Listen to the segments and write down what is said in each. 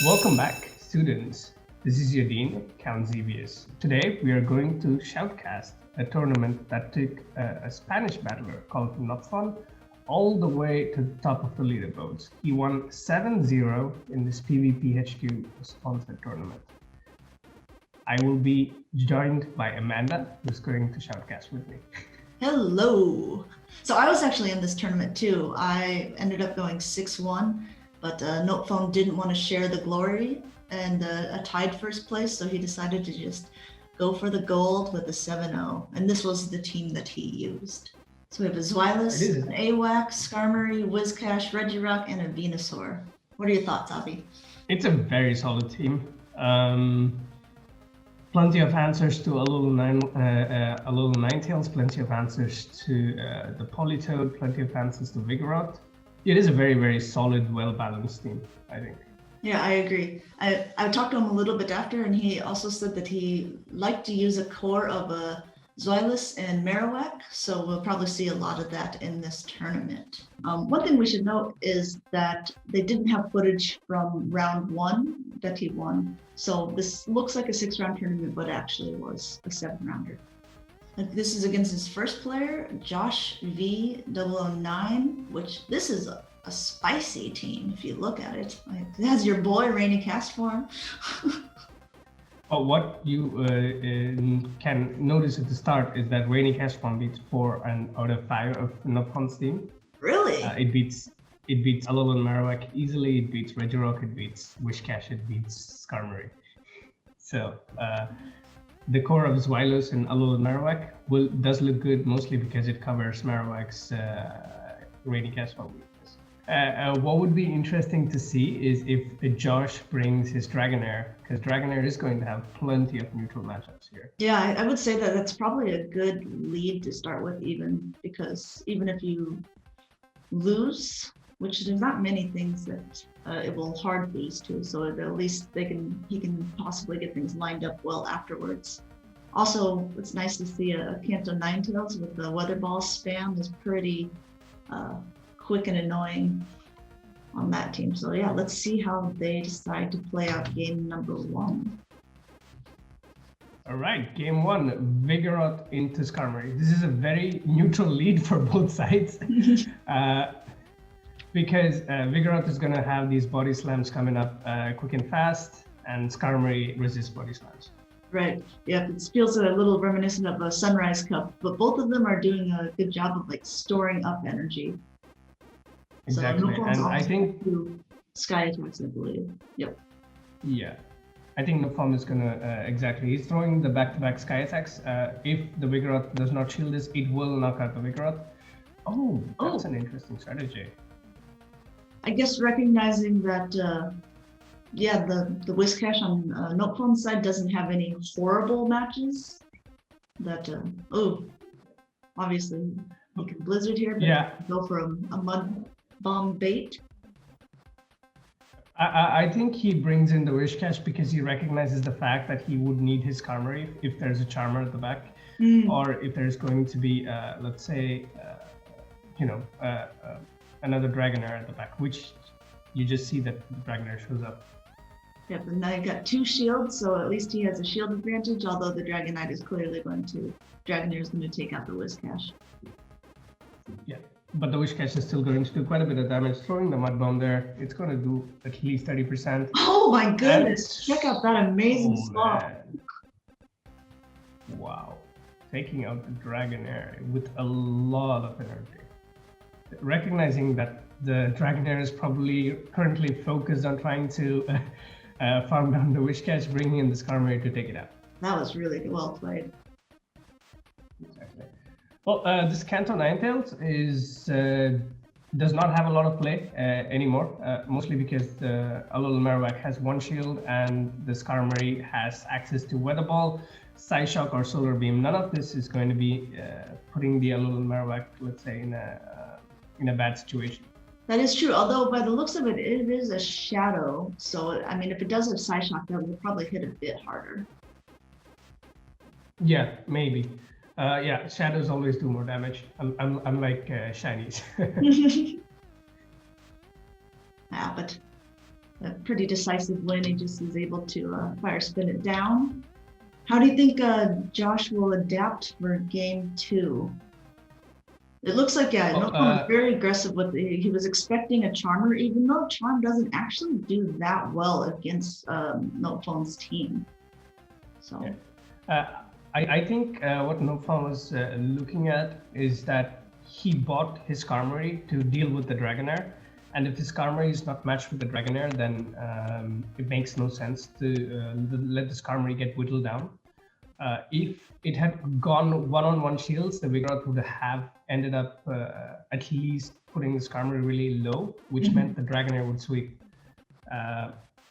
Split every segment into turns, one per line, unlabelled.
Welcome back, students. This is your Dean, Count Zevius. Today we are going to shoutcast a tournament that took a Spanish battler called Nopfon all the way to the top of the leaderboards. He won 7-0 in this PvP HQ sponsored tournament. I will be joined by Amanda, who's going to shoutcast with me.
Hello. So I was actually in this tournament too. I ended up going 6-1, but Nopfon didn't want to share the glory and a tied first place, so he decided to just go for the gold with a 7-0. And this was the team that he used. So we have a Zweilous, an AWAC, Skarmory, Whiscash, Regirock, and a Venusaur. What are your thoughts, Avi?
It's a very solid team. Plenty of answers to Alolan Ninetales, plenty of answers to the Politoed, plenty of answers to Regirock. It is a very, very solid, well-balanced team, I think.
Yeah, I agree. I talked to him a little bit after, and he also said that he liked to use a core of a Zweilous and Marowak, so we'll probably see a lot of that in this tournament. One thing we should note is that they didn't have footage from round 1 that he won, so this looks like a 6-round tournament, but actually was a 7-rounder. This is against his first player, Josh V009, which this is a spicy team if you look at it. It has your boy Rainy Castform.
But what you can notice at the start is that Rainy Castform beats 4 out of 5 of Nopfon's team.
Really?
It beats Alolan Marowak easily. It beats Regirock. It beats Whiscash. It beats Skarmory. So the core of Zweilous and Alolan Marowak does look good, mostly because it covers Marowak's Rainy Castform weakness. What would be interesting to see is if Josh brings his Dragonair, because Dragonair is going to have plenty of neutral matchups here.
Yeah, I would say that that's probably a good lead to start with, because even if you lose, which there's not many things that it will hard lose to, so at least he can possibly get things lined up well afterwards. Also, it's nice to see a Kanto Ninetales with the Weather Ball spam is pretty quick and annoying on that team. So yeah, let's see how they decide to play out game number 1.
All right, game 1, Vigoroth into Skarmory. This is a very neutral lead for both sides. Because Vigoroth is going to have these body slams coming up quick and fast, and Skarmory resists body slams.
Right. Yeah, it feels a little reminiscent of a Sunrise Cup, but both of them are doing a good job of storing up energy.
Exactly,
So
and I think
Sky attacks, I believe. Yep.
Yeah, I think Nopfon is gonna he's throwing the back-to-back Sky attacks. If the Vigoroth does not shield this, it will knock out the Vigoroth. Oh, that's an interesting strategy.
I guess recognizing that, the Whiscash on Nopfon's side doesn't have any horrible matches. That obviously he can Blizzard here, but go for a Mud Bomb bait.
I think he brings in the Whiscash because he recognizes the fact that he would need his Skarmory if there's a Charmer at the back, or if there's going to be, let's say, another Dragonair at the back, which you just see that Dragonair shows up.
Yep, and now you've got 2 shields, so at least he has a shield advantage, although the Dragonair is going to take out the Whiscash.
Yeah, but the Whiscash is still going to do quite a bit of damage. Throwing the Mud Bomb there, it's going to do at least 30%.
Oh my goodness! Check out that amazing spot.
Wow. Taking out the Dragonair with a lot of energy. Recognizing that the Dragonair is probably currently focused on trying to farm down the Whiscash, bringing in the Skarmory to take it out.
That was really well played.
Exactly. Well, this Kanto Ninetales does not have a lot of play anymore, mostly because the Alolan Marowak has 1 shield and the Skarmory has access to Weather Ball, Psyshock, or Solar Beam. None of this is going to be putting the Alolan Marowak, let's say, in a bad situation.
That is true, although by the looks of it, it is a Shadow. So, I mean, if it does have Psyshock, that will probably hit a bit harder.
Yeah, maybe. Shadows always do more damage, unlike shinies.
Yeah, but a pretty decisive win. He just is able to fire spin it down. How do you think Josh will adapt for game 2? It looks like, yeah, Nopfon was very aggressive with he was expecting a Charmer, even though Charm doesn't actually do that well against Nopfon's team. So,
I think what Nopfon was looking at is that he bought his Skarmory to deal with the Dragonair, and if his Skarmory is not matched with the Dragonair, then it makes no sense to let the Skarmory get whittled down. If it had gone one-on-one shields, the Regirock would have ended up at least putting the Skarmory really low, which meant the Dragonair would sweep.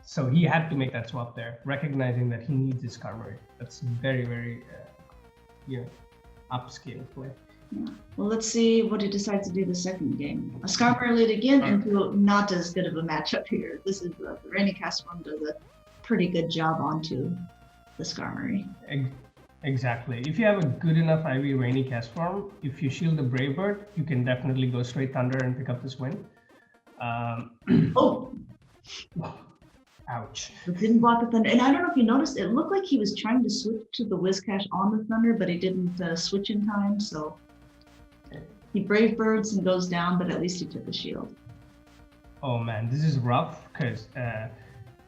So he had to make that swap there, recognizing that he needs his Skarmory. That's very, very, upscale play.
Yeah. Well, let's see what he decides to do the second game. A Skarmory lead again into not as good of a matchup here. This is the Rainy Cast form does a pretty good job onto the Skarmory.
Exactly. If you have a good enough IV Rainy Cast form, if you shield the Brave Bird, you can definitely go straight Thunder and pick up this win.
Oh!
Ouch.
It didn't block the Thunder. And I don't know if you noticed, it looked like he was trying to switch to the Whiscash on the Thunder, but he didn't switch in time, so he Brave Birds and goes down, but at least he took a shield.
Oh man, this is rough, because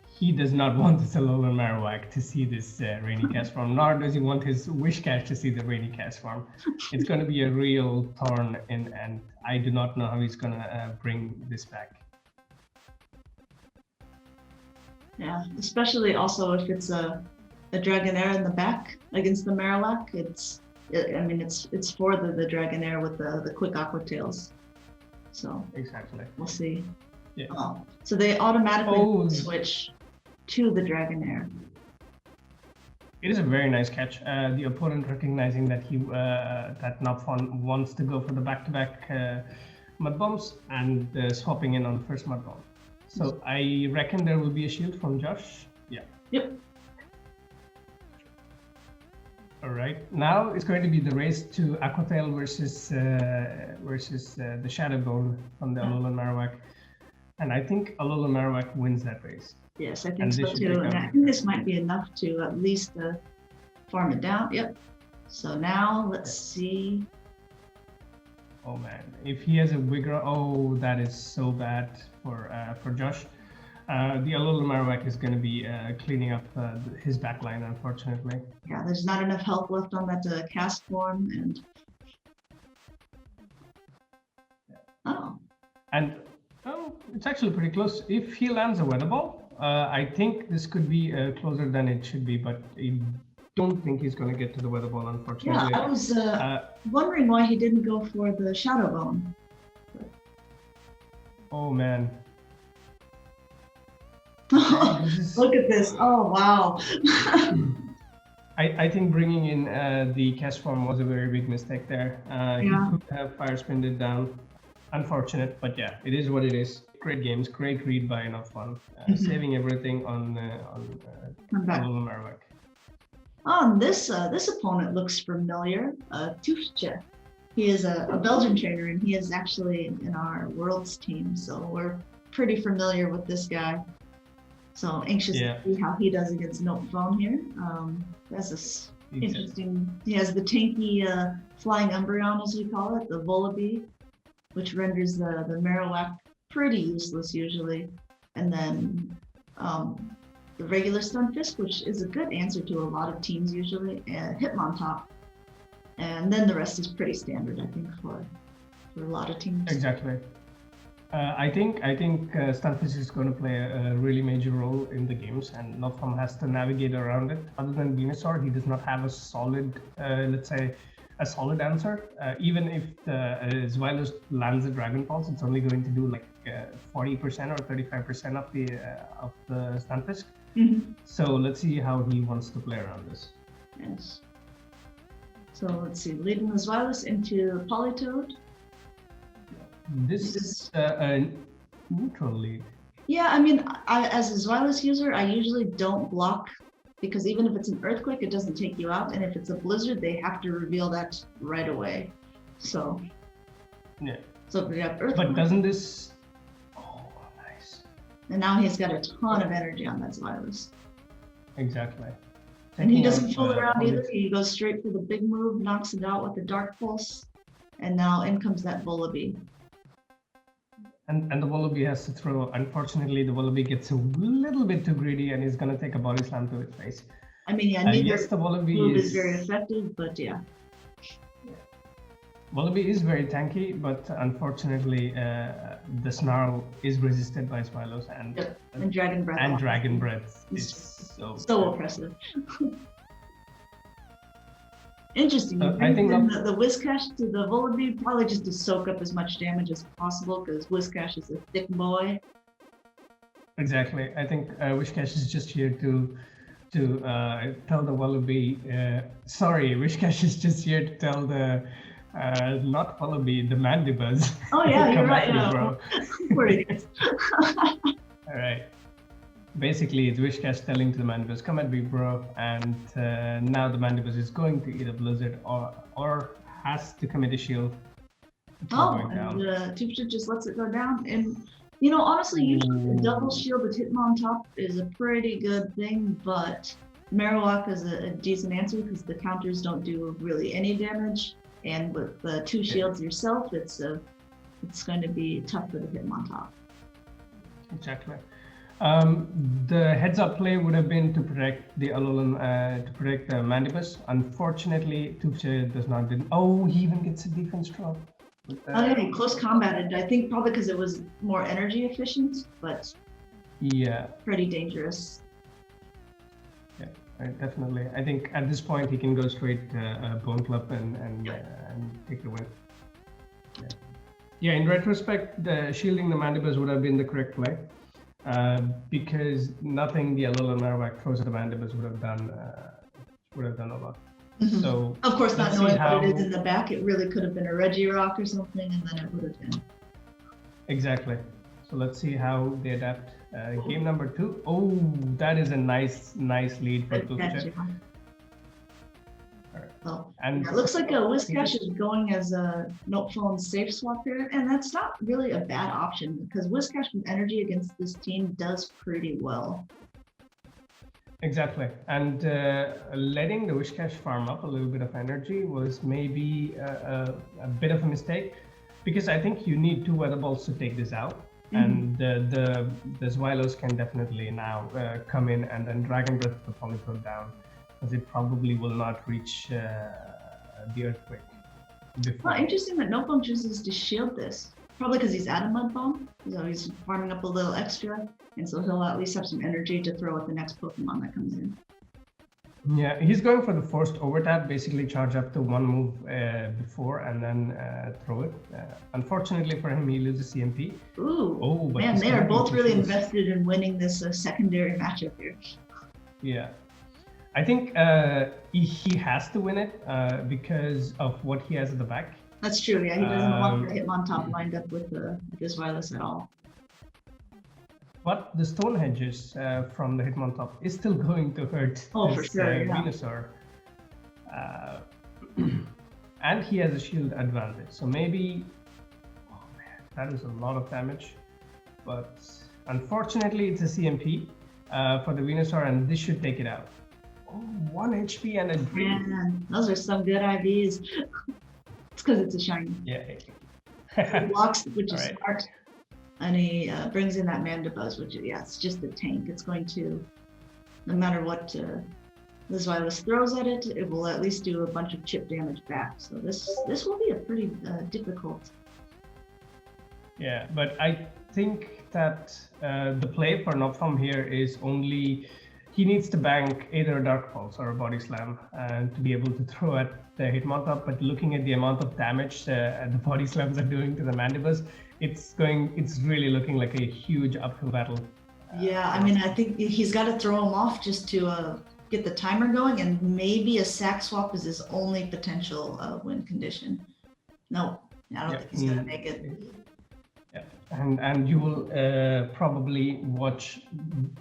he does not want his Alolan Marowak to see this Rainy Cast form, nor does he want his Whiscash to see the Rainy Cast form. It's going to be a real thorn, and I do not know how he's going to bring this back.
Yeah, especially also if it's a Dragonair in the back against the Marowak. It's for the Dragonair with the quick Aqua Tails. So
exactly,
we'll see.
Yeah.
Oh, so they automatically switch to the Dragonair.
It is a very nice catch. The opponent recognizing that that Nopfon wants to go for the back-to-back mud bombs and swapping in on the first mud bomb. So I reckon there will be a shield from Josh. Yeah.
Yep.
All right. Now it's going to be the race to Aquatail versus the Shadow Bone from the Alolan Marowak, and I think Alolan Marowak wins that race.
Yes, I think so too. And I think this might be enough to at least farm it down. Yep. So now let's see.
Oh man, if he has a Regirock, that is so bad for Josh. The Alolan Marowak is going to be cleaning up his backline, unfortunately.
Yeah, there's not enough health left on that cast form, and
it's actually pretty close. If he lands a Weather Ball, I think this could be closer than it should be, but I don't think he's going to get to the Weather Ball, unfortunately.
Yeah, I was wondering why he didn't go for the Shadow Bone.
Oh man.
Look at this. Oh wow.
I think bringing in the cast form was a very big mistake there. He could have fire spinned it down. Unfortunate, but yeah, it is what it is. Great games, great read by Nopfon, saving everything on Alolan Marowak.
This opponent looks familiar. Tufche. He is a Belgian trainer, and he is actually in our Worlds team, so we're pretty familiar with this guy. So anxious to see how he does against Nopfon here. That's this interesting. He has the tanky flying Umbreon, as we call it, the Volibee, which renders the Marowak pretty useless usually, and then the regular Stunfisk, which is a good answer to a lot of teams usually, and Hitmontop, and then the rest is pretty standard, I think, for a lot of teams.
Exactly. I think Stunfisk is going to play a really major role in the games, and Nopfon has to navigate around it. Other than Venusaur, he does not have a solid, let's say, a solid answer. Even if Zweilous lands a Dragon Pulse, it's only going to do like 40% or 35% of the Stunfisk. So let's see how he wants to play around this.
Yes. So let's see, leading the Zweilous into Politoed.
This is a neutral lead.
Yeah, I mean, as a Zweilous user, I usually don't block, because even if it's an Earthquake, it doesn't take you out, and if it's a Blizzard, they have to reveal that right away. So
yeah.
So we have Earthquake.
But doesn't this? Oh, nice.
And now he's got a ton of energy on that Zweilous.
Exactly.
And he
Taking
doesn't
out,
fool around either.
Volibee.
He goes straight for the big move, knocks it out with the Dark Pulse. And now in comes that Volibee.
And the Volibee has to throw. Unfortunately, the Volibee gets a little bit too greedy and he's going to take a body slam to its face.
I mean, yeah, neither
Yes, the Volibee
move is very effective, but yeah.
Volibee is very tanky, but unfortunately, the Snarl is resisted by Zweilous, and
Yep. And Dragon Breath.
and
off.
Dragon Breath
It's
is
So oppressive. Interesting.
So
You
I think
bring in the Whiscash to the Volibee probably just to soak up as much damage as possible because Whiscash is a thick boy.
Exactly. I think Whiscash is just here to tell the Volibee. Sorry, Whiscash is just here to tell the not Volibee, the Mandibuzz.
Oh yeah, you're
Come
right.
at me,
Yeah.
bro.
Pretty good.
All right. Basically, it's Whiscash telling to the Mandibuzz, "Come at me, bro." And now the Mandibuzz is going to either Blizzard or has to commit a shield. before
Oh,
going down.
and Tupcha just lets it go down. And, you know, honestly, usually the double shield with Hitmontop is a pretty good thing, but Marowak is a decent answer because the counters don't do really any damage. And with the two shields yourself, it's going to be tough for the Hitmontop.
Exactly. The heads-up play would have been to protect the Alolan, to protect the Mandibuzz. Unfortunately, Tupcha does not. Oh, he even gets a defense drop.
Oh yeah, close combated. I think probably because it was more energy efficient, but
Yeah,
pretty dangerous.
definitely. I think at this point he can go straight Bone Club and take the win. Yeah, in retrospect, the shielding the Mandibuzz would have been the correct play. Because nothing the Alolan Marowak throws at the Mandibuzz would have done a lot.
Mhm.
So
Of course, not
let's see
knowing
how-
what it is in the back, it really could have been a Regirock or something, and then it would have been.
Exactly. So let's see how they adapt. Game number 2. Oh, that is a nice lead for
Good catch,
Tupcha.
yeah.
Alright.
So,
And
yeah, it looks like a Whiscash is going as a Nopfon safe swap here, and that's not really a bad option because Whiscash with energy against this team does pretty well.
Exactly. And letting the Whiscash farm up a little bit of energy was maybe a bit of a mistake because I think you need 2 weather balls to take this out. And the Zweilous can definitely now come in and then Dragon Breath will probably go down because it probably will not reach the Earthquake before.
Well, interesting that Nopfon chooses to shield this. Probably because he's at a Mud Bomb, so he's farming up a little extra, and so he'll at least have some energy to throw at the next Pokemon that comes in.
Yeah, he's going for the forced overtap, basically charge up to 1 move before and then throw it. Unfortunately for him, he loses CMP.
Ooh,
Oh, but
man,
he's
they are
coming
both
to
really
shoot us.
invested in winning this secondary matchup here.
Yeah, I think he has to win it because of what he has at the back.
That's true, yeah, he doesn't want the Hitmontop lined up with this Zweilous at all.
But the Stone Hedges from the Hitmontop is still going to hurt
Oh, for
this,
sure, yeah.
Venusaur. And he has a shield advantage. So maybe, oh man, that is a lot of damage. But unfortunately, it's a CMP for the Venusaur, and this should take it out. Oh, 1 HP and a dream.
Man, those are some good IVs. It's because it's a shiny.
Yeah.
It blocks, which is
Alright.
smart. And he brings in that Mandibuzz, which, yeah, it's just a tank. It's going to, no matter what the Zweilous throws at it, it will at least do a bunch of chip damage back. So this will be a pretty difficult.
Yeah, but I think that the play for Nopfon here is only he needs to bank either a Dark Pulse or a Body Slam to be able to throw at the Hitmontop. But looking at the amount of damage the Body Slams are doing to the Mandibuzz, it's really looking like a huge uphill battle.
Yeah, I mean, I think he's got to throw him off just to get the timer going, and maybe a sack swap is his only potential win condition. No, I don't think he's gonna make it.
Yeah, and you will probably watch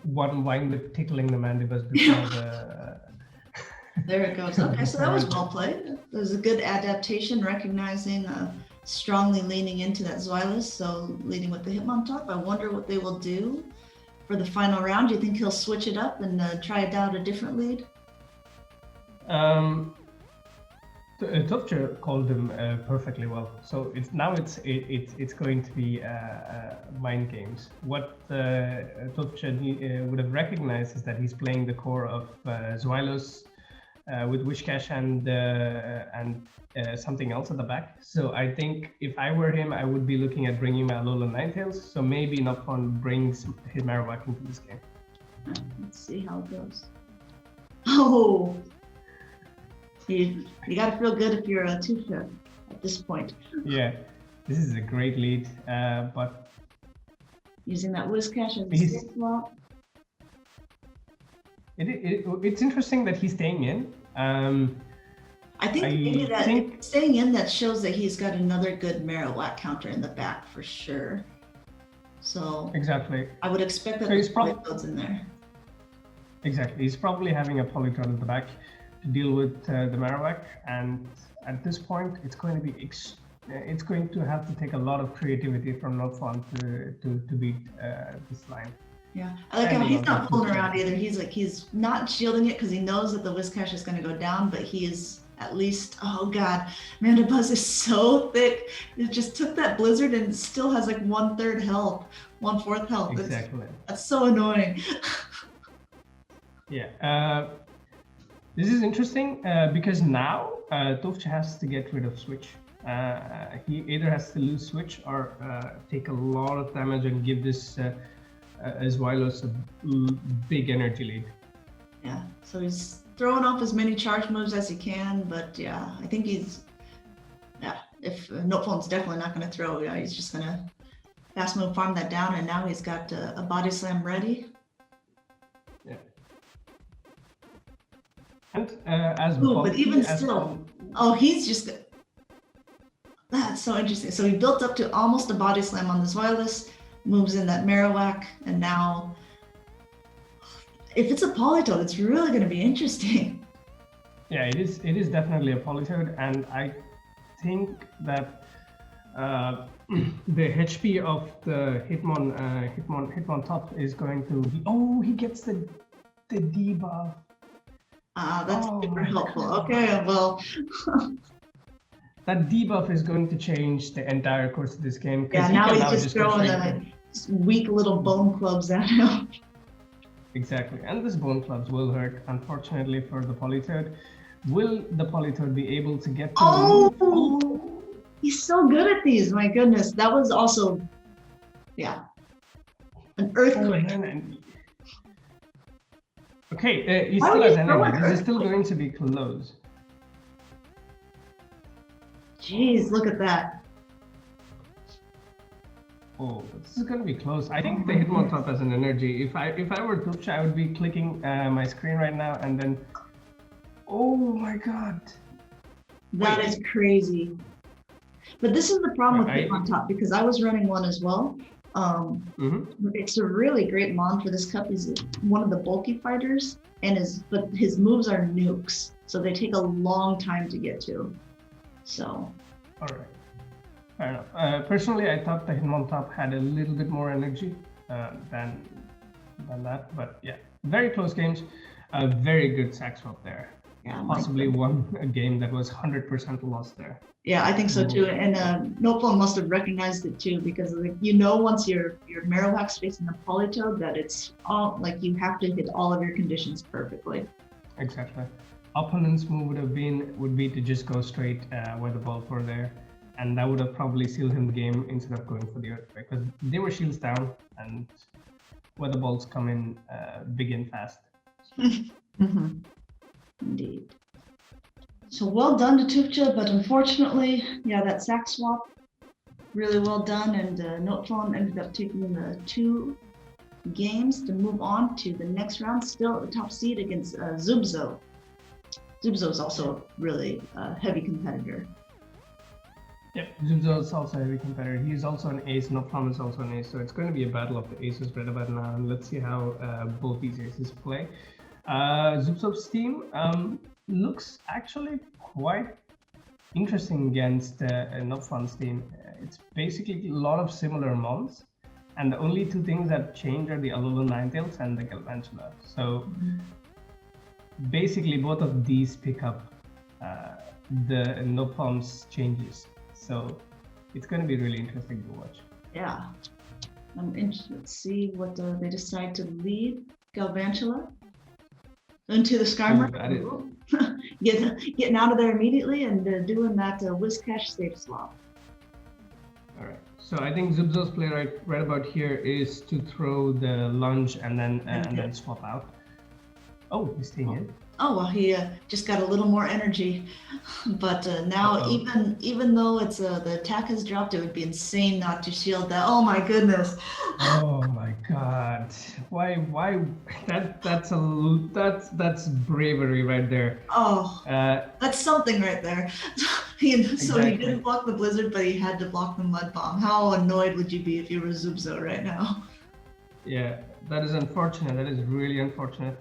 one Winewhip tickling the Mandibuzz before the.
There it goes. Okay, so that was well played. It was a good adaptation, recognizing strongly leaning into that Zweilous, so leading with the Hitmontop. I wonder what they will do. for the final round? Do you think he'll switch it up and try out a different lead?
Topcha called him perfectly well. So it's going to be mind games. What Topcha would have recognized is that he's playing the core of Zweilous with Whiscash and something else at the back. So I think if I were him, I would be looking at bringing my Alolan Ninetales. So maybe Nopfon brings his Marowak into this game.
Let's see how it goes. Oh. You got to feel good if you're a Topcha at this point.
Yeah, this is a great lead, but
using that Whiscash as a safe slot.
It's interesting that he's staying in.
I think maybe that staying in, that shows that he's got another good Marowak counter in the back for sure. So
exactly,
I would expect that there's Polytoads in there.
Exactly, he's probably having a Polytoad at the back to deal with the Marowak, and at this point, it's going to have to take a lot of creativity from Nopfon to beat this line.
Yeah, I like how he's not fooling around either. He's not shielding it because he knows that the Whiscash is going to go down, but he is at least, oh god, Mandibuzz is so thick. It just took that blizzard and still has like 1/3 health, 1/4 health.
Exactly.
That's so annoying.
Yeah. This is interesting because now Topcha has to get rid of Switch. He either has to lose Switch or take a lot of damage and give this Zweilous a big energy lead.
Yeah, so he's throwing off as many charge moves as he can, but yeah, I think if Nopfon's definitely not going to throw, he's just going to fast move farm that down, and now he's got a body slam ready.
Yeah. And
but even still, he's just, that's so interesting. So he built up to almost a body slam on the Zweilous, moves in that Marowak, and now if it's a Polytoad, it's really going to be interesting.
Yeah, it is definitely a Polytoad, and I think that the HP of the Hitmon top is going to he gets the debuff.
That's super helpful. Okay, well.
That debuff is going to change the entire course of this game.
Yeah, now he's just throwing weak little bone clubs at him.
Exactly, and this bone clubs will hurt, unfortunately, for the Polytoad. Will the Polytoad be able to get to
He's so good at these, my goodness. That was also, an earthquake.
Okay, he still has energy. This is still going to be close.
Jeez, look at that.
Oh, this is going to be close. I think the Hitmontop has an energy. If I were Topcha, I would be clicking my screen right now and then. Oh my god.
That is crazy. But this is the problem with Hitmontop, because I was running one as well. It's a really great mon for this cup. He's one of the bulky fighters, but his moves are nukes, so they take a long time to get to. So.
All right. Fair enough. Personally, I thought the Hitmontop had a little bit more energy than that, but yeah, very close games. Very good sack swap there.
Yeah,
possibly won a game that was 100% lost there.
Yeah, I think so too. And Nopfon must have recognized it too, because once your Marowak's facing a Polytoad, that it's all you have to hit all of your conditions perfectly.
Exactly. Opponent's move would be to just go straight where the balls were there, and that would have probably sealed him the game instead of going for the earthquake, because they were shields down, and where the balls come in big and fast.
Indeed. So well done to Topcha, but unfortunately, that sack swap, really well done, and Nopfon ended up taking the 2 games to move on to the next round, still at the top seed against Zubzo. Zubzo is also a really heavy competitor.
Yep, Zubzo is also a heavy competitor. He's also an ace, Nopfon is also an ace, so it's going to be a battle of the aces right about now, and let's see how both these aces play. Zubzo's team looks actually quite interesting against Nopfon's team. It's basically a lot of similar mons. And the only two things that change are the Alolan Ninetales and the Galvantula. So basically both of these pick up the Nopfon's changes. So it's going to be really interesting to watch.
Yeah. I'm interested. Let's see what they decide to lead Galvantula into the Skarmory. Getting out of there immediately and doing that Whiscash safe swap.
All right. So I think Zubzo's play right about here is to throw the lunge and then swap out. Oh, he's staying in.
Oh, well, he just got a little more energy, but now even though it's the attack has dropped, it would be insane not to shield that. Oh my goodness!
Oh my God! Why? That's bravery right there.
Oh, that's something right there. So he didn't block the blizzard, but he had to block the mud bomb. How annoyed would you be if you were Zubzo right now?
Yeah, that is unfortunate. That is really unfortunate.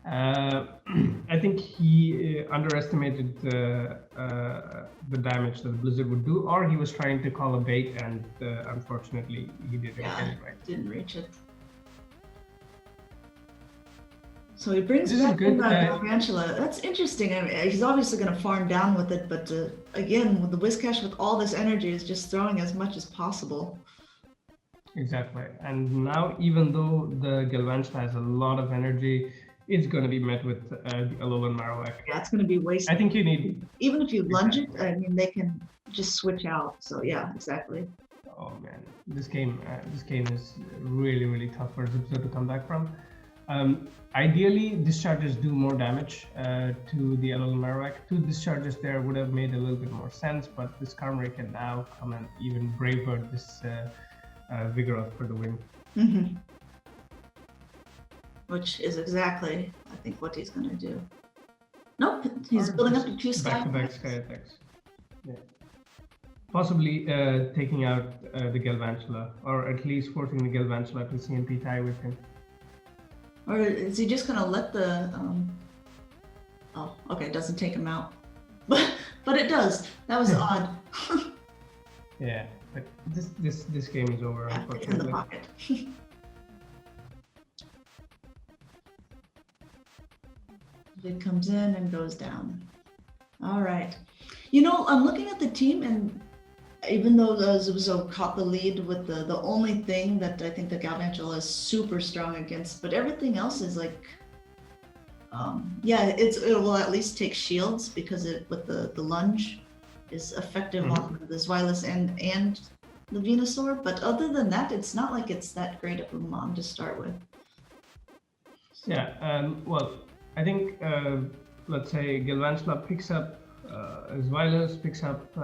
I think he underestimated the damage that the blizzard would do, or he was trying to call a bait, and unfortunately he didn't get it right.
Didn't reach it. So he brings
This
back
is good.
Galvantula. That's interesting. I mean, he's obviously going to farm down with it, but again, with the Whiscash with all this energy, is just throwing as much as possible.
Exactly. And now, even though the Galvantula has a lot of energy, it's going to be met with the Alolan Marowak.
Yeah, it's going to be wasted.
I think you need...
Even if you lunge it, I mean, they can just switch out. So yeah, exactly.
Oh man, this game is really, really tough for Zubzo to come back from. Ideally, discharges do more damage to the Alolan Marowak. 2 discharges there would have made a little bit more sense, but this Skarmory can now come and even braver this Regirock for the win.
Mm-hmm. Which is exactly, I think, what he's going to do. Nope, he's building up to 2
back-to-back sky attacks. Yeah. Possibly taking out the Galvantula, or at least forcing the Galvantula to CMP tie with him.
Or is he just going to let the... Oh, okay, it doesn't take him out. But it does. That was odd.
Yeah, but this game is over, unfortunately.
It's in the pocket. It comes in and goes down. All right. You know, I'm looking at the team, and even though Zubzo caught the lead with the only thing that I think the Galvantula is super strong against, but everything else is like, yeah, it will at least take shields because it with the lunge is effective on the Zweilous and the Venusaur. But other than that, it's not like it's that great of a mon to start with.
Yeah. Well, I think let's say Galvantula picks up Zweilous, picks up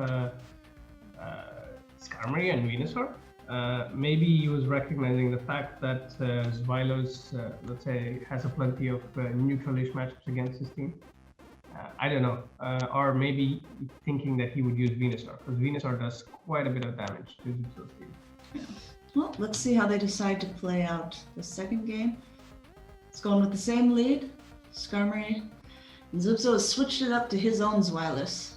Skarmory and Venusaur. Maybe he was recognizing the fact that Zweilous, let's say, has a plenty of neutral-ish matchups against his team. I don't know, or maybe thinking that he would use Venusaur, because Venusaur does quite a bit of damage to Zubzo's team.
Yeah. Well, let's see how they decide to play out the second game. It's going with the same lead, Skarmory. And Zubzo has switched it up to his own Zweilous.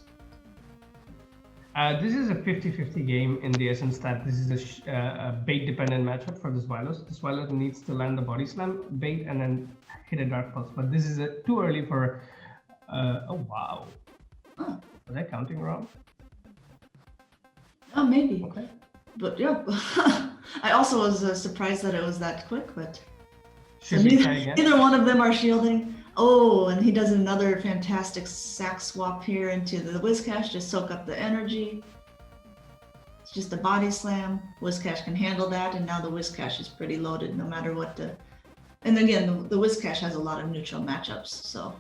This is a 50-50 game in the essence that this is a bait-dependent matchup for the Zweilous. The Zweilous needs to land the Body Slam bait and then hit a Dark Pulse, but this is too early for... oh, wow.
Oh.
Was I counting wrong?
Oh, maybe.
Okay.
But yeah, I also was surprised that it was that quick, but... So neither one of them are shielding. Oh, and he does another fantastic sack swap here into the Whiscash to soak up the energy. It's just a Body Slam. Whiscash can handle that, and now the Whiscash is pretty loaded no matter what the... And again, the Whiscash has a lot of neutral matchups, so...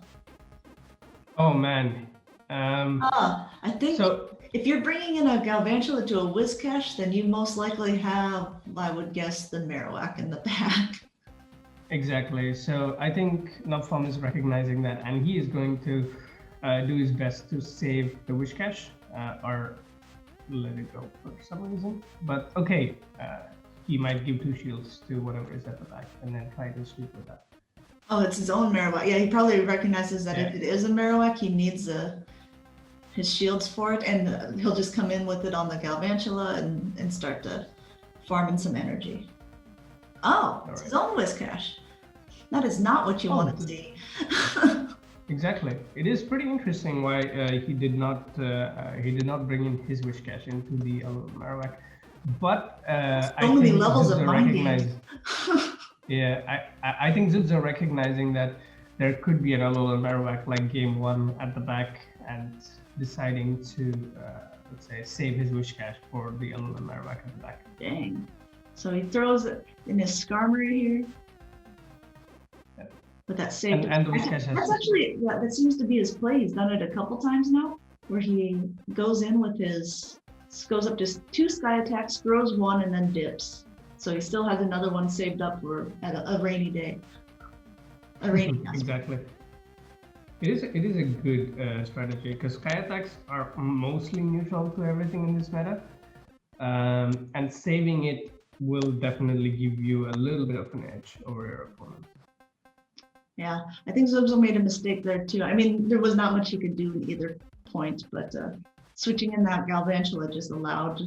Oh, man.
I think so, if you're bringing in a Galvantula to a Whiscash, then you most likely have, I would guess, the Marowak in the back.
Exactly. So I think Nopfon is recognizing that, and he is going to do his best to save the Whiscash or let it go for some reason. But okay, he might give 2 shields to whatever is at the back and then try to sweep with that.
Oh, it's his own Marowak. Yeah, he probably recognizes that if it is a Marowak, he needs his shields for it, and he'll just come in with it on the Galvantula and start to farm in some energy. Oh, it's his own Whiscash. That is not what you want to see.
Exactly. It is pretty interesting why he did not bring in his Whiscash into the Alolan Marowak. But
so many levels of mind games.
Yeah, I think Zubs are recognizing that there could be an Alolan Marowak like game 1 at the back and deciding to, let's say, save his Whiscash for the Alolan Marowak at the back.
Dang. So he throws it in his Skarmory here. But that saved
and the Whiscash has
actually, that seems to be his play. He's done it a couple times now, where he goes in with goes up to 2 Sky Attacks, throws 1, and then dips. So he still has another one saved up for a rainy day. A rainy day.
Exactly. It is a good strategy because Sky Attacks are mostly neutral to everything in this meta. And saving it will definitely give you a little bit of an edge over your opponent.
Yeah, I think Zubzo made a mistake there too. I mean, there was not much he could do in either point, but switching in that Galvantula just allowed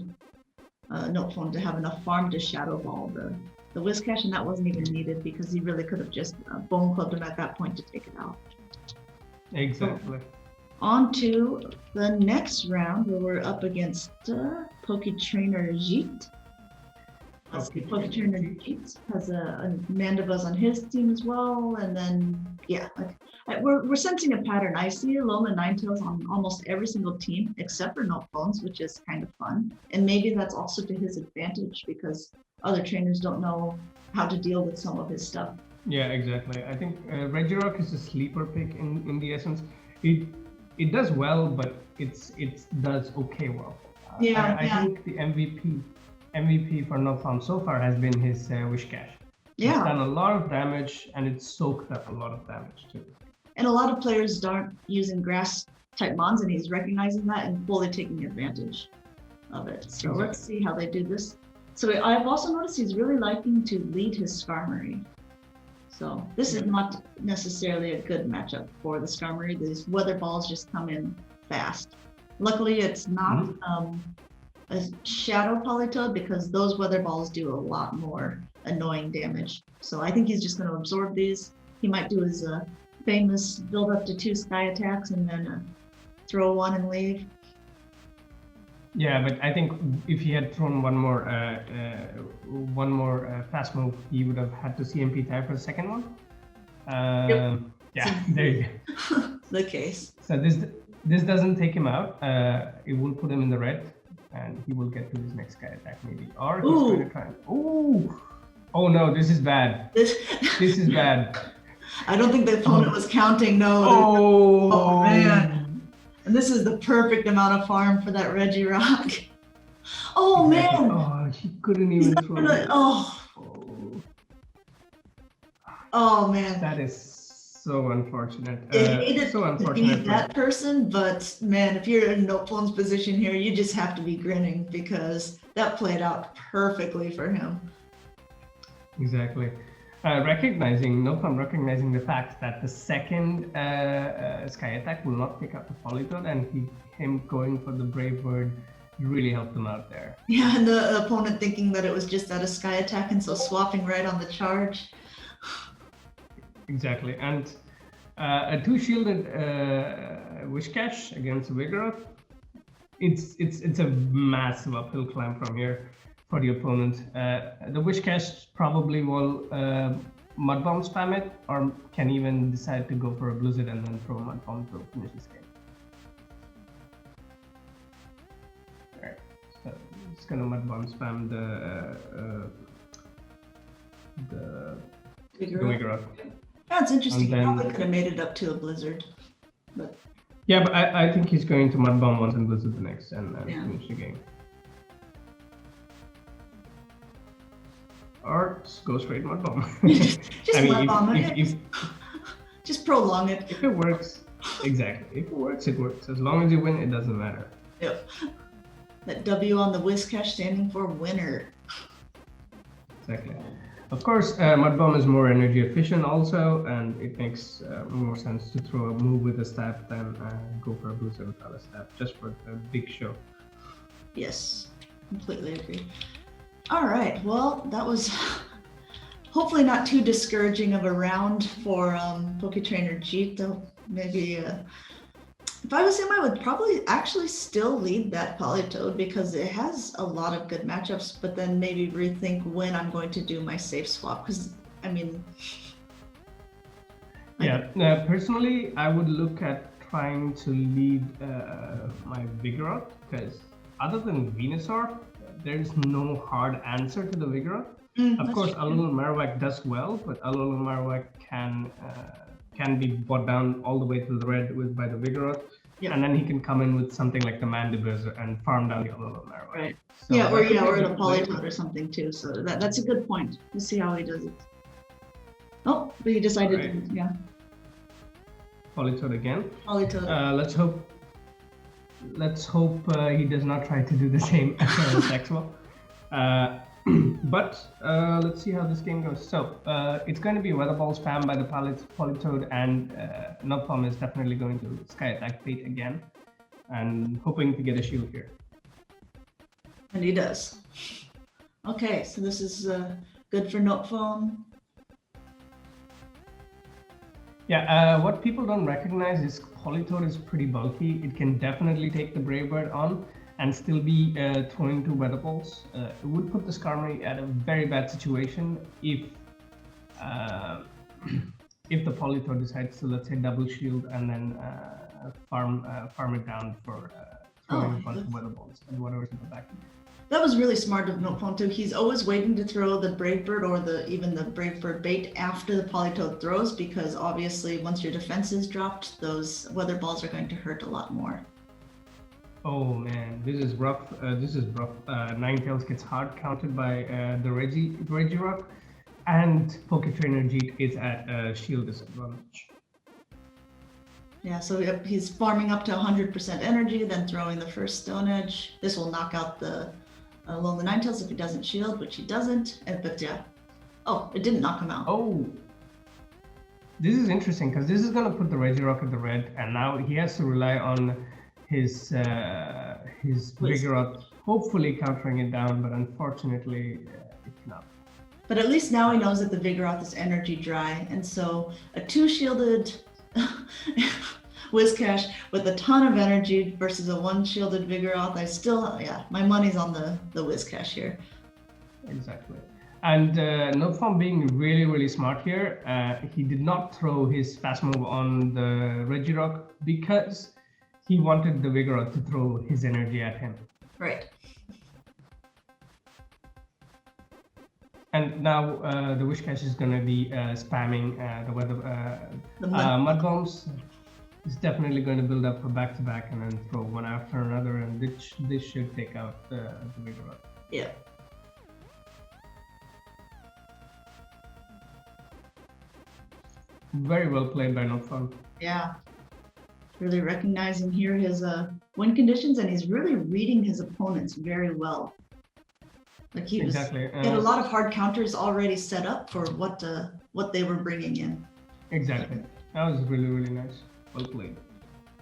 Nopfon to have enough farm to Shadow Ball the Whiscash, and that wasn't even needed because he really could have just Bone Clubbed him at that point to take it out.
Exactly.
So, on to the next round where we're up against Poketrainer Jeet. Poketrainer Jeet has a Mandibuzz on his team as well, and then we're sensing a pattern. I see Alolan Ninetales on almost every single team except for Nopfons, which is kind of fun, and maybe that's also to his advantage because other trainers don't know how to deal with some of his stuff.
Yeah, exactly. I think Regirock is a sleeper pick in the essence. It does well, but it does okay well. I think the MVP for Nopfon so far has been his Whiscash.
Yeah.
It's done a lot of damage and it's soaked up a lot of damage too.
And a lot of players aren't using grass type mons, and he's recognizing that and fully taking advantage of it. So Let's see how they do this. So I've also noticed he's really liking to lead his Skarmory. So this is not necessarily a good matchup for the Skarmory. These weather balls just come in fast. Luckily, it's not a Shadow Politoed because those weather balls do a lot more annoying damage. So I think he's just going to absorb these. He might do his famous build up to 2 Sky Attacks and then throw 1 and leave.
Yeah, but I think if he had thrown one more fast move, he would have had to CMP tie for the second one.
Yep.
Yeah, there you
go. The case.
So this doesn't take him out. It will put him in the red, and he will get to his next Sky Attack maybe. Or he's going to try. Oh no, this is bad. This is bad.
I don't think the opponent was counting. No. Oh man. And this is the perfect amount of farm for that Regirock. Oh
exactly.
man!
Oh, he couldn't even throw it.
Oh man!
That is so unfortunate.
It's
so unfortunate.
To be that person, but man, if you're in Nopfon's position here, you just have to be grinning because that played out perfectly for him.
Exactly. Nopfon recognizing the fact that the second Sky Attack will not pick up the Politoed, and him going for the Brave Bird really helped him out there.
Yeah, and the opponent thinking that it was just out of Sky Attack, and so swapping right on the charge.
Exactly, and a 2-shielded Whiscash against Regirock, it's a massive uphill climb from here for the opponent. The Whiscash probably will Mud Bomb spam it, or can even decide to go for a Blizzard and then throw a Mud Bomb to finish this game. Alright, so it's gonna Mud Bomb spam the Regirock.
That's interesting. He probably could have made it up to a Blizzard. But
yeah, but I think he's going to Mud Bomb once and Blizzard the next and finish the game. Or go straight Mud Bomb.
just Mud Bomb it. Just prolong it.
If it works, exactly. If it works, it works. As long as you win, it doesn't matter.
Yep. That W on the Whiscash standing for winner.
Exactly. Of course, Mud Bomb is more energy efficient also, and it makes more sense to throw a move with a stab than go for a Blizzard without a stab, just for the big show.
Yes, completely agree. All right, well, that was hopefully not too discouraging of a round for Poketrainer Jeet, though. Maybe if I was him, I would probably actually still lead that Politoed because it has a lot of good matchups, but then maybe rethink when I'm going to do my safe swap. Because, I mean...
Yeah, personally, I would look at trying to lead my Vigoroth, because other than Venusaur, there is no hard answer to the Vigoroth. Of course, Alolan Marowak does well, but Alolan Marowak can be brought down all the way to the red by the Vigoroth, and then he can come in with something like the Mandibuser and farm down the Alolan Marowak.
Right.
So
or the Politoed or something too. So that's a good point. We'll see how he does it. Oh, but he decided to,
Politoed again.
Politoed.
Let's hope he does not try to do the same as Maxwell. But let's see how this game goes. So it's going to be Weather Ball spam by the Politoed, and Nopfon is definitely going to Sky Attack bait again, and hoping to get a shield here.
And he does. Okay, so this is good for Nopfon.
Yeah, what people don't recognize is Politoed is pretty bulky. It can definitely take the Brave Bird on and still be throwing 2 Weather Balls. It would put the Skarmory at a very bad situation if the Politoed decides to, let's say, double shield and then farm it down for throwing a bunch of Weather Balls and whatever's in the back.
That was really smart of Nopfon too. He's always waiting to throw the Brave Bird or even the Brave Bird bait after the Politoed throws, because obviously once your defense is dropped, those Weather Balls are going to hurt a lot more.
Oh man, this is rough. Ninetales gets hard counted by the Regirock, and Poketrainer Jeet is at a shield disadvantage.
Yeah, so he's farming up to 100% energy, then throwing the first Stone Edge. This will knock out the Alolan Ninetales if he doesn't shield, which he doesn't. But yeah, oh, it didn't knock him out.
Oh, this is interesting because this is going to put the Regirock at the red, and now he has to rely on his Vigoroth, hopefully countering it down, but unfortunately it cannot.
But at least now he knows that the Vigoroth is energy dry, and so a 2-shielded Whiscash with a ton of energy versus a 1-shielded Vigoroth. I still, my money's on the Whiscash here.
Exactly. And Nopfon being really, really smart here, he did not throw his fast move on the Regirock because he wanted the Vigoroth to throw his energy at him.
Right.
And now the Whiscash is going to be spamming the Mud Bombs. Is definitely going to build up a back-to-back and then throw one after another, and this should take out the Vigoroth.
Yeah.
Very well played by Nopfon.
Yeah. Really recognizing here his win conditions, and he's really reading his opponents very well. Like he had a lot of hard counters already set up for what they were bringing in.
Exactly. That was really, really nice. Well played.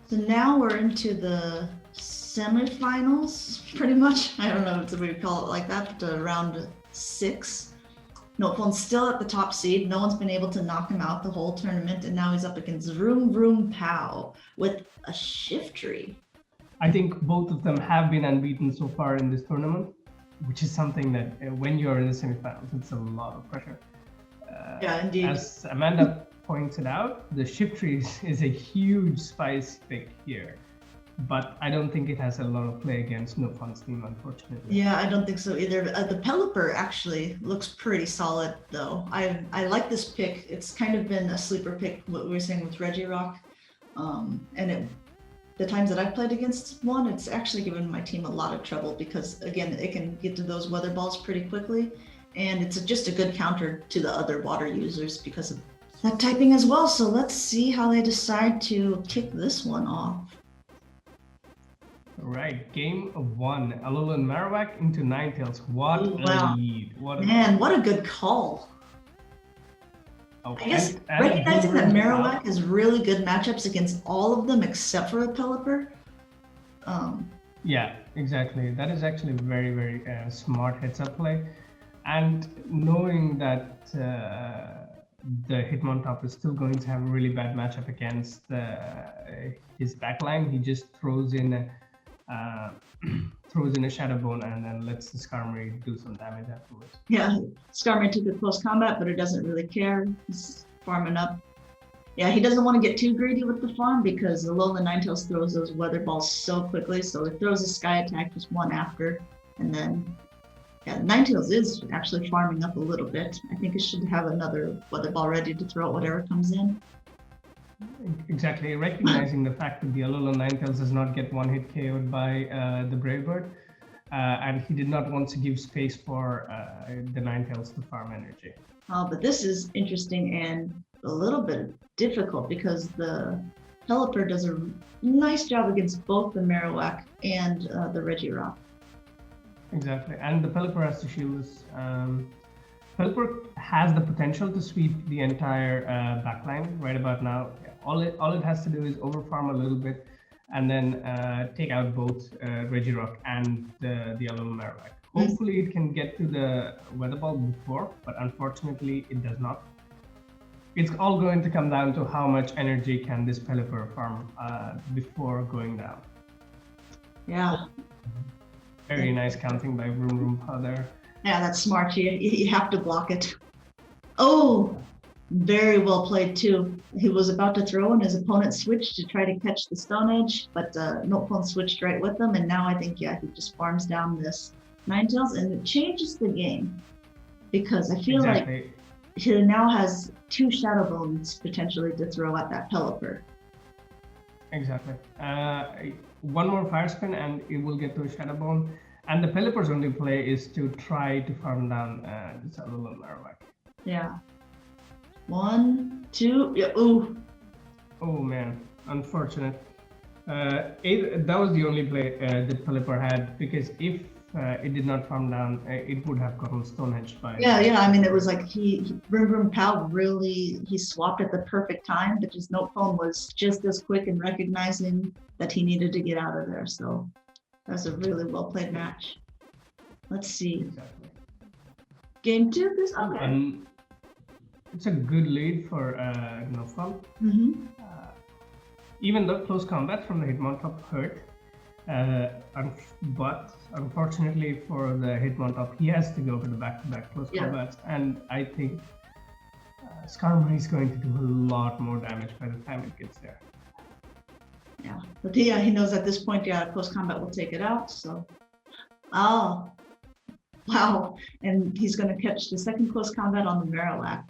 So now we're into the semifinals, pretty much. I don't know if we call it like that, but round 6. Nopfon's still at the top seed. No one's been able to knock him out the whole tournament, and now he's up against Vroom Vroom Pow with a Shiftry.
I think both of them have been unbeaten so far in this tournament, which is something that when you're in the semifinals, it's a lot of pressure.
Yeah, indeed.
As Amanda pointed out, the Shiftry is a huge spice pick here, but I don't think it has a lot of play against Nopfon's team, unfortunately.
Yeah, I don't think so either. The Pelipper actually looks pretty solid, though. I like this pick. It's kind of been a sleeper pick, what we were saying with Regirock. And the times that I've played against one, it's actually given my team a lot of trouble because, again, it can get to those Weather Balls pretty quickly. And it's just a good counter to the other water users because of that typing as well. So let's see how they decide to kick this one off.
All right, game 1. Alolan Marowak into Ninetales. What a lead. What
a good call.
Oh,
I guess recognizing that Marowak has really good matchups against all of them except for a Pelipper.
Yeah, exactly. That is actually very, very smart heads-up play. And knowing that the Hitmontop is still going to have a really bad matchup against his backline, he just throws in a Shadow Bone and then lets the Skarmory do some damage afterwards.
Yeah, Skarmory took a close combat, but it doesn't really care. He's farming up. Yeah, he doesn't want to get too greedy with the farm because Alolan Ninetales throws those weather balls so quickly. So it throws a Sky Attack just one after, and then yeah, Ninetales is actually farming up a little bit. I think it should have another weather ball ready to throw whatever comes in.
Exactly, recognizing the fact that the Alolan Ninetales does not get one hit KO'd by the Brave Bird, and he did not want to give space for the Ninetales to farm energy.
Oh, but this is interesting and a little bit difficult because the Pelipper does a nice job against both the Marowak and the Regirock.
Exactly, and the Pelipper has to shield this. Pelipper has the potential to sweep the entire backline right about now. All it has to do is overfarm a little bit and then take out both Regirock and the Alolan Marowak. Hopefully it can get to the weather ball before, but unfortunately it does not. It's all going to come down to how much energy can this Pelipper farm before going down.
Yeah.
Very nice counting by Vroom Vroom Powder.
Yeah, that's smart. You have to block it. Oh, very well played too. He was about to throw and his opponent switched to try to catch the Stone Edge, but Nopfon switched right with him. And now I think, yeah, he just farms down this Ninetales and it changes the game because I feel like he now has 2 Shadow Bones potentially to throw at that Pelipper.
Exactly. One more Fire Spin and it will get to a Shadow Bone. And the Pelipper's only play is to try to farm down this Alolan Marowak.
Yeah. 1, 2, yeah, ooh.
Oh man, unfortunate. That was the only play that Pelipper had because if it did not farm down, it would have gotten Stonehenge by.
Yeah. I mean, it was like Vroom Vroom Pow he swapped at the perfect time, but his Nopfon was just as quick in recognizing that he needed to get out of there. So that was a really well played match. Let's see.
Exactly.
Game 2 is okay.
It's a good lead for Nopfon.
Mm-hmm.
Even though close combat from the Hitmontop hurt, but unfortunately for the Hitmontop, he has to go for the back-to-back close combats, and I think Skarmory is going to do a lot more damage by the time it gets there.
Yeah, but he knows at this point, close combat will take it out. So, oh, wow, and he's going to catch the second close combat on the Marowak.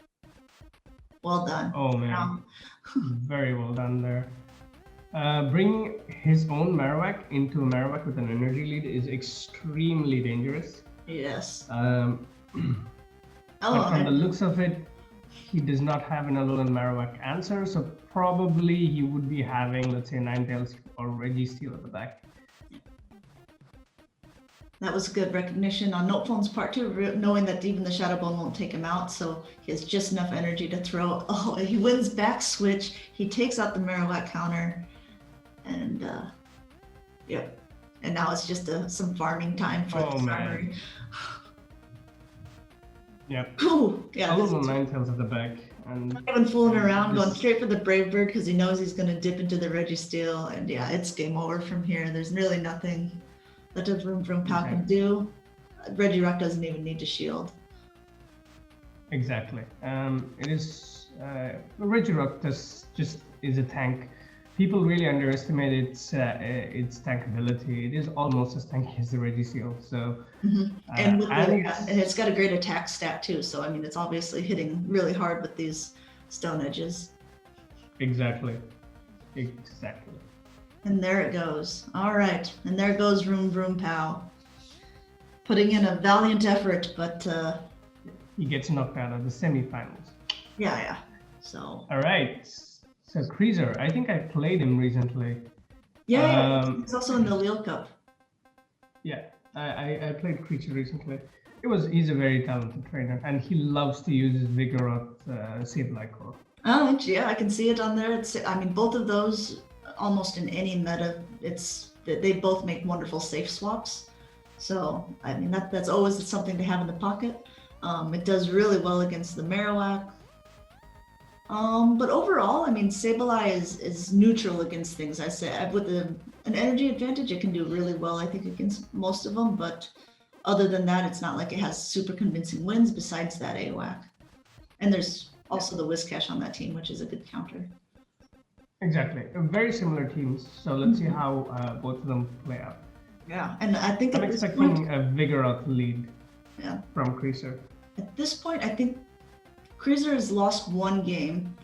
Well done.
Oh man, very well done there. Bringing his own Marowak into a Marowak with an energy lead is extremely dangerous.
Yes.
But from the looks of it, he does not have an Alolan Marowak answer, so probably he would be having, let's say, Ninetales or Registeel at the back.
That was good recognition on Nopfon's part too, knowing that even the Shadow Bone won't take him out, so he has just enough energy to throw. Oh, he wins back switch. He takes out the Marowak counter, and yep. And now it's just some farming time for the Skarmory.
Yep.
Ooh, yeah.
Alolan Ninetales at the back. And
not even fooling around, going straight for the Brave Bird because he knows he's going to dip into the Registeel, and yeah, it's game over from here. There's really nothing that the Vroom Vroom Pow can do. Regirock doesn't even need to shield.
Exactly. It is Regirock just is a tank. People really underestimate its tank ability. It is almost as tanky as the Registeel. So,
and it's got a great attack stat too. So I mean, it's obviously hitting really hard with these Stone Edges.
Exactly.
And there it goes. All right, and there goes Vroom Vroom Pow, putting in a valiant effort, but
he gets knocked out of the semifinals.
Yeah. So.
All right. So Creaser, I think I played him recently.
Yeah, he's also in the Lille Cup.
Yeah, I played Creature recently. He's a very talented trainer, and he loves to use his Vigoroth Sableye core.
Oh, yeah, I can see it on there. I mean, both of those, almost in any meta, they both make wonderful safe swaps. So I mean, that's always something to have in the pocket. It does really well against the Marowak. But overall, I mean, Sableye is neutral against things. I say with an energy advantage, it can do really well, I think, against most of them. But other than that, it's not like it has super convincing wins besides that AWAC. And there's also the Whiscash on that team, which is a good counter.
Exactly. Very similar teams. So let's see how both of them play out.
Yeah, and I think
I'm expecting a Vigoroth lead from Creaser.
At this point, I think Creaser has lost one game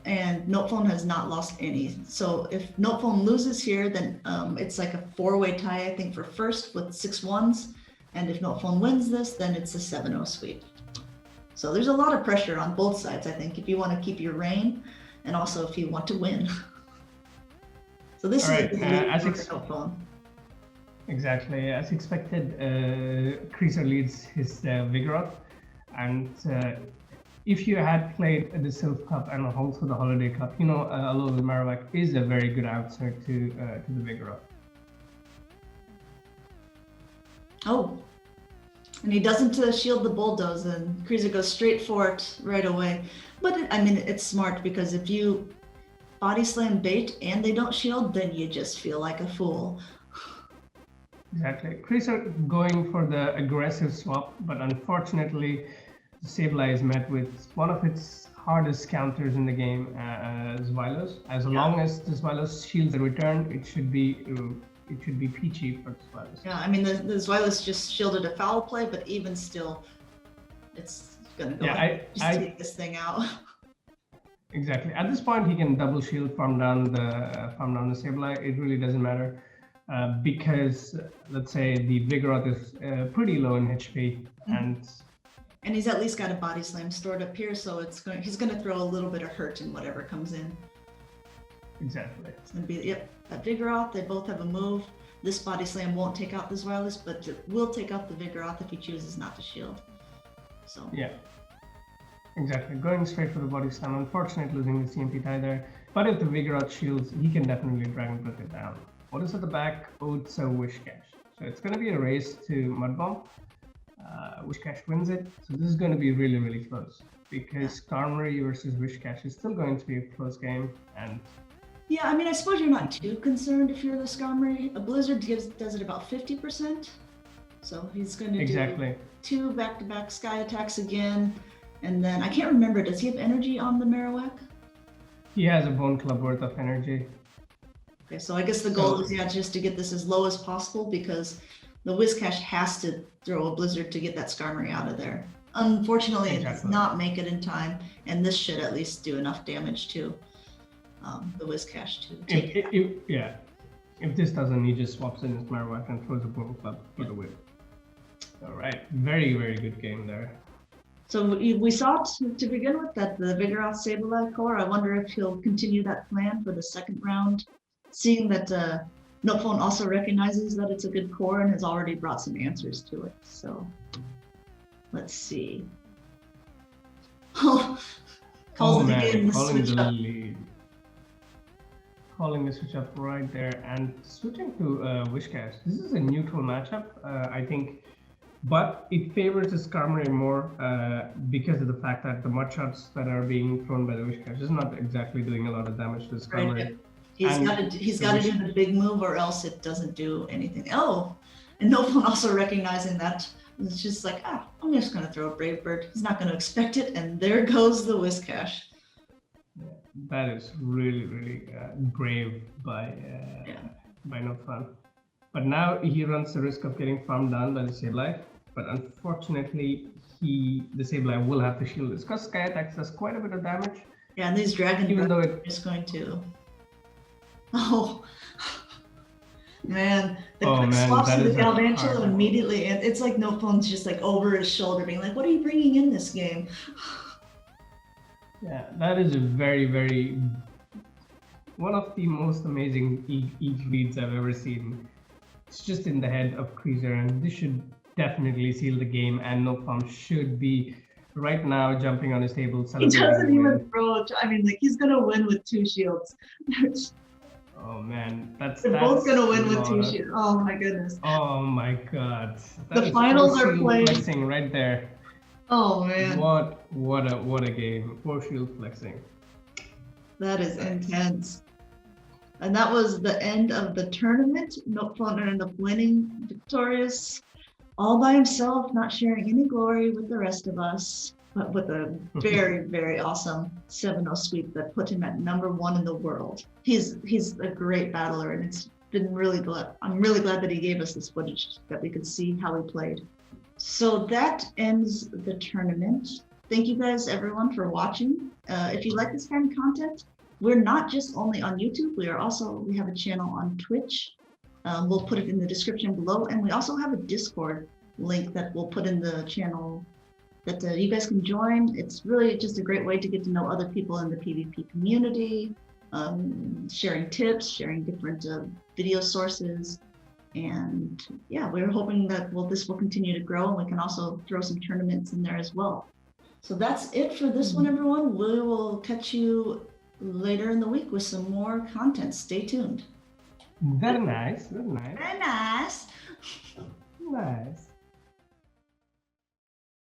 and Nopfon has not lost any. So if Nopfon loses here, then it's like a 4-way tie, I think, for first with 6 1s. And if Nopfon wins this, then it's a 7-0 sweep. So there's a lot of pressure on both sides, I think, if you want to keep your reign and also if you want to win. So this is a good lead for Nopfon.
Exactly. As expected, Creaser leads his Vigoroth. And if you had played the Silph Cup and also the Holiday Cup, you know, Alolan Marowak is a very good answer to the Vigoroth.
Oh, and he doesn't shield the Bulldoze, and Creaser goes straight for it right away. But I mean, it's smart because if you body slam bait and they don't shield, then you just feel like a fool.
Exactly. Creaser going for the aggressive swap, but unfortunately, Sableye is met with one of its hardest counters in the game, Zweilous. As long as the Zweilous shields a return, it should be peachy for Zweilous.
Yeah, I mean the Zweilous just shielded a foul play, but even still, it's gonna go take this thing out.
Exactly. At this point, he can double shield farm down the Sableye. It really doesn't matter. Because let's say the Vigoroth is pretty low in HP, and
he's at least got a body slam stored up here, so he's going to throw a little bit of hurt in whatever comes in.
Exactly.
It's going to be that Vigoroth. They both have a move. This body slam won't take out the Zweilous, but it will take out the Vigoroth if he chooses not to shield. So
yeah, exactly. Going straight for the body slam. Unfortunately, losing the CMP tie there. But if the Vigoroth shields, he can definitely Dragon Breath it down. What is at the back? Oh, it's a Whiscash. So it's going to be a race to Mud Bomb. Whiscash wins it. So this is going to be really, really close because Skarmory versus Whiscash is still going to be a close game. And
yeah, I mean, I suppose you're not too concerned if you're the Skarmory. A Blizzard does it about 50%. So he's going to do 2 back-to-back Sky attacks again. And then I can't remember, does he have energy on the Marowak?
He has a Bone Club worth of energy.
Okay, so I guess the goal is just to get this as low as possible because the Whiscash has to throw a Blizzard to get that Skarmory out of there. Unfortunately, it does not make it in time, and this should at least do enough damage to the Whiscash to take it.
Yeah, if this doesn't, he just swaps in his Marowak and throws a Bone Club for the win. All right, very, very good game there.
So we saw to begin with that the Vigoroth Sableye core. I wonder if he'll continue that plan for the second round. Seeing that Nopfon also recognizes that it's a good core and has already brought some answers to it. So let's see. Calls it again, the switch up.
Calling the switch up right there and switching to Whiscash. This is a neutral matchup, I think, but it favors the Skarmory more because of the fact that the mud shots that are being thrown by the Whiscash is not exactly doing a lot of damage to the Skarmory.
Right. He's got to do the big move or else it doesn't do anything. Oh, and Nopfon also recognizing that. It's just like, I'm just going to throw a Brave Bird. He's not going to expect it. And there goes the Whiscash.
Yeah, that is really, really brave by Nopfon. But now he runs the risk of getting farmed down by the Sableye. But unfortunately, the Sableye will have to shield this because Sky Attacks does quite a bit of damage.
Yeah, and these Dragon Breath are just going to... Oh, man. The quick swaps to the Galvantula immediately, and it's like Nopfon's just like over his shoulder being like, what are you bringing in this game?
Yeah, that is a very, very... one of the most amazing EG reads I've ever seen. It's just in the head of Creaser, and this should definitely seal the game, and Nopfon should be right now jumping on his table.
He doesn't even throw. I mean, like, he's going to win with 2 shields.
Oh man,
they're both gonna win with 2 shields. Oh my goodness.
Oh my god.
The finals are played.
Right there.
Oh man,
What a game. 4 shield flexing.
that is intense. And that was the end of the tournament. Nopfon ended up winning, victorious, all by himself, not sharing any glory with the rest of us, but with a very, very awesome 7-0 sweep that put him at #1 in the world. He's a great battler, and it's been I'm really glad that he gave us this footage that we could see how he played. So that ends the tournament. Thank you guys, everyone, for watching. If you like this kind of content, we're not just only on YouTube. We have a channel on Twitch. We'll put it in the description below, and we also have a Discord link that we'll put in the channel that you guys can join. It's really just a great way to get to know other people in the PvP community, sharing tips, sharing different video sources. And yeah, we're hoping that this will continue to grow, and we can also throw some tournaments in there as well. So that's it for this one, everyone. We will catch you later in the week with some more content. Stay tuned.
Very nice. Very nice.
Very nice.
Nice.